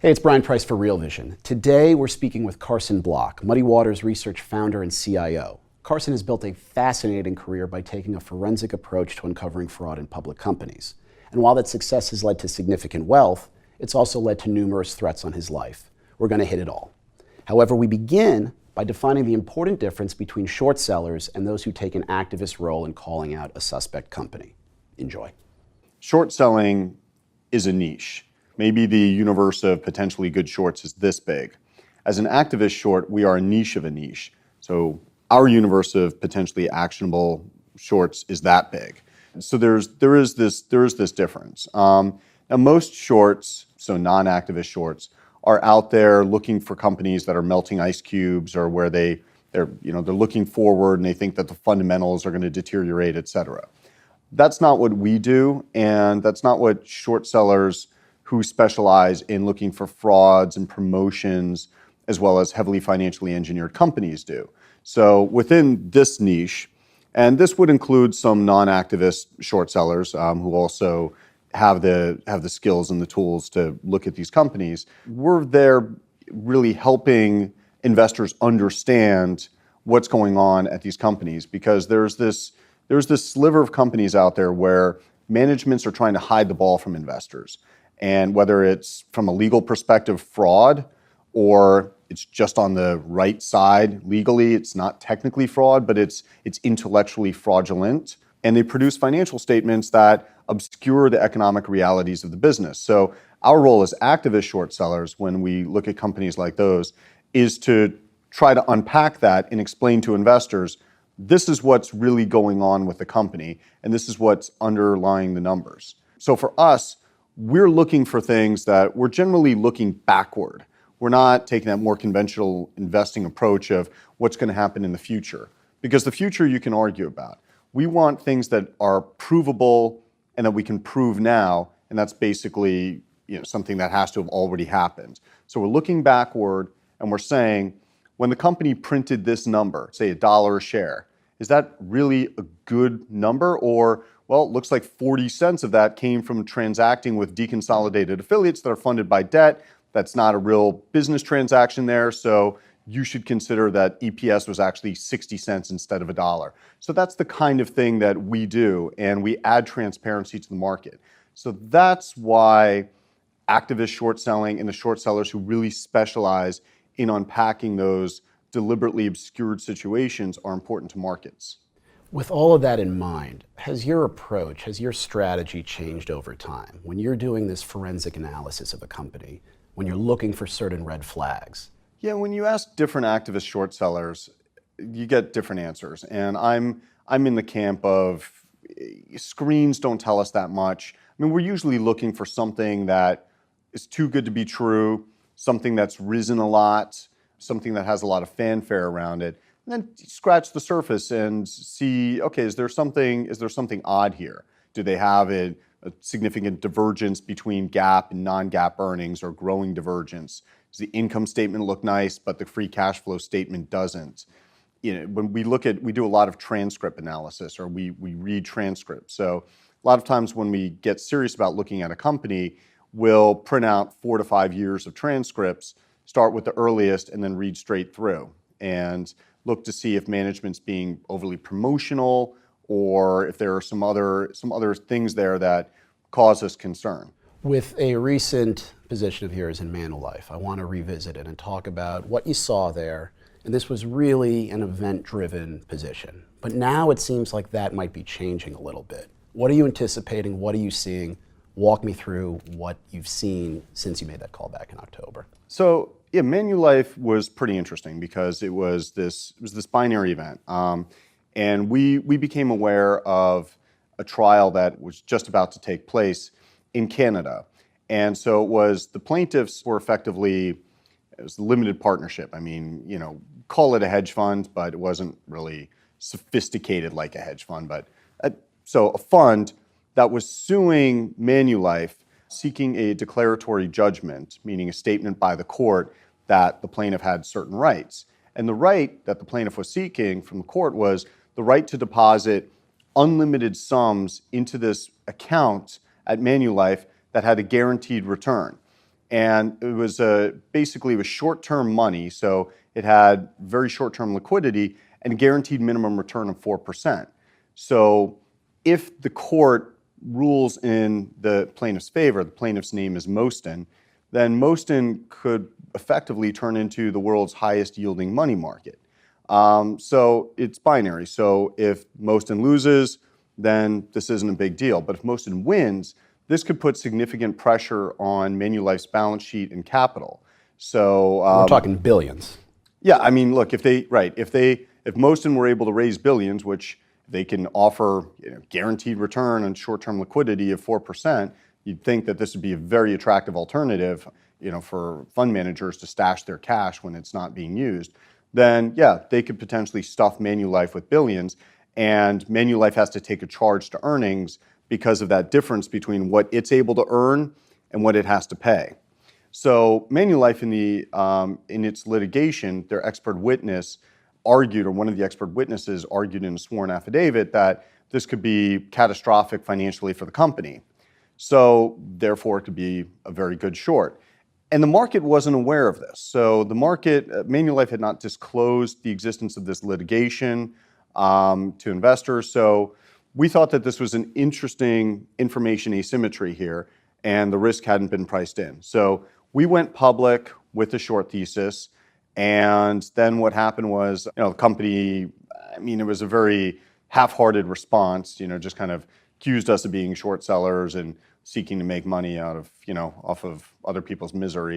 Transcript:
Hey, it's Brian Price for Real Vision. Today, we're speaking with Carson Block, Muddy Waters Research founder and CIO. Carson has built a fascinating career by taking a forensic approach to uncovering fraud in public companies. And while that success has led to significant wealth, it's also led to numerous threats on his life. We're going to hit it all. However, we begin by defining the important difference between short sellers and those who take an activist role in calling out a suspect company. Enjoy. Short selling is a niche. Maybe the universe of potentially good shorts is this big. As an activist short, we are a niche of a niche. So our universe of potentially actionable shorts is that big. So there is this difference. Now most shorts, so non-activist shorts, are out there looking for companies that are melting ice cubes or where they're looking forward and they think that the fundamentals are going to deteriorate, et cetera. That's not what we do, and that's not what short sellers who specialize in looking for frauds and promotions, as well as heavily financially engineered companies do. So within this niche, and this would include some non-activist short sellers who also have the skills and the tools to look at these companies, we're there really helping investors understand what's going on at these companies, because there's this sliver of companies out there where managements are trying to hide the ball from investors. And whether it's from a legal perspective, fraud, or it's just on the right side legally, it's not technically fraud, but it's intellectually fraudulent. And they produce financial statements that obscure the economic realities of the business. So our role as activist short sellers, when we look at companies like those, is to try to unpack that and explain to investors, this is what's really going on with the company, and this is what's underlying the numbers. So for us, we're looking for things that we're generally looking backward. We're not taking that more conventional investing approach of what's going to happen in the future, because the future you can argue about. We want things that are provable and that we can prove now, and that's basically something that has to have already happened. So we're looking backward and we're saying, when the company printed this number, say $1 a share, is that really a good number? Or, well, it looks like 40 cents of that came from transacting with deconsolidated affiliates that are funded by debt. That's not a real business transaction there, so you should consider that EPS was actually 60 cents instead of $1. So that's the kind of thing that we do, and we add transparency to the market. So that's why activist short selling and the short sellers who really specialize in unpacking those deliberately obscured situations are important to markets. With all of that in mind, has your strategy changed over time? When you're doing this forensic analysis of a company, when you're looking for certain red flags? Yeah, when you ask different activist short sellers, you get different answers. And I'm in the camp of screens don't tell us that much. I mean, we're usually looking for something that is too good to be true, something that's risen a lot, something that has a lot of fanfare around it. And then scratch the surface and see, okay, is there something odd here? Do they have a significant divergence between GAAP and non-GAAP earnings, or growing divergence? Does the income statement look nice, but the free cash flow statement doesn't? When we do a lot of transcript analysis, or we read transcripts. So a lot of times when we get serious about looking at a company, we'll print out 4 to 5 years of transcripts, start with the earliest, and then read straight through, and look to see if management's being overly promotional, or if there are some other things there that cause us concern. With a recent position of yours in Manulife, I want to revisit it and talk about what you saw there. And this was really an event-driven position. But now it seems like that might be changing a little bit. What are you anticipating? What are you seeing? Walk me through what you've seen since you made that call back in October. So yeah, Manulife was pretty interesting because it was this binary event. And we became aware of a trial that was just about to take place in Canada. And so the plaintiffs were effectively, it was a limited partnership. I mean, call it a hedge fund, but it wasn't really sophisticated like a hedge fund. But so a fund that was suing Manulife, seeking a declaratory judgment, meaning a statement by the court that the plaintiff had certain rights. And the right that the plaintiff was seeking from the court was the right to deposit unlimited sums into this account at Manulife that had a guaranteed return. And it was basically it was short-term money, so it had very short-term liquidity and a guaranteed minimum return of 4%. So if the court rules in the plaintiff's favor, the plaintiff's name is Mostyn, then Mostyn could effectively turn into the world's highest yielding money market. So it's binary. So if Mostyn loses, then this isn't a big deal. But if Mostyn wins, this could put significant pressure on Manulife's balance sheet and capital. So we're talking billions. Yeah, I mean, look, if Mostyn were able to raise billions, which they can offer guaranteed return on short-term liquidity of 4%, you'd think that this would be a very attractive alternative, for fund managers to stash their cash when it's not being used. Then, yeah, they could potentially stuff Manulife with billions, and Manulife has to take a charge to earnings because of that difference between what it's able to earn and what it has to pay. So Manulife in its litigation, their expert witness argued, or one of the expert witnesses argued in a sworn affidavit that this could be catastrophic financially for the company. So therefore it could be a very good short. And the market wasn't aware of this. So the market, Manulife had not disclosed the existence of this litigation to investors. So we thought that this was an interesting information asymmetry here, and the risk hadn't been priced in. So we went public with the short thesis, and then what happened was, the company, it was a very half-hearted response, just kind of accused us of being short sellers and seeking to make money out of, off of other people's misery.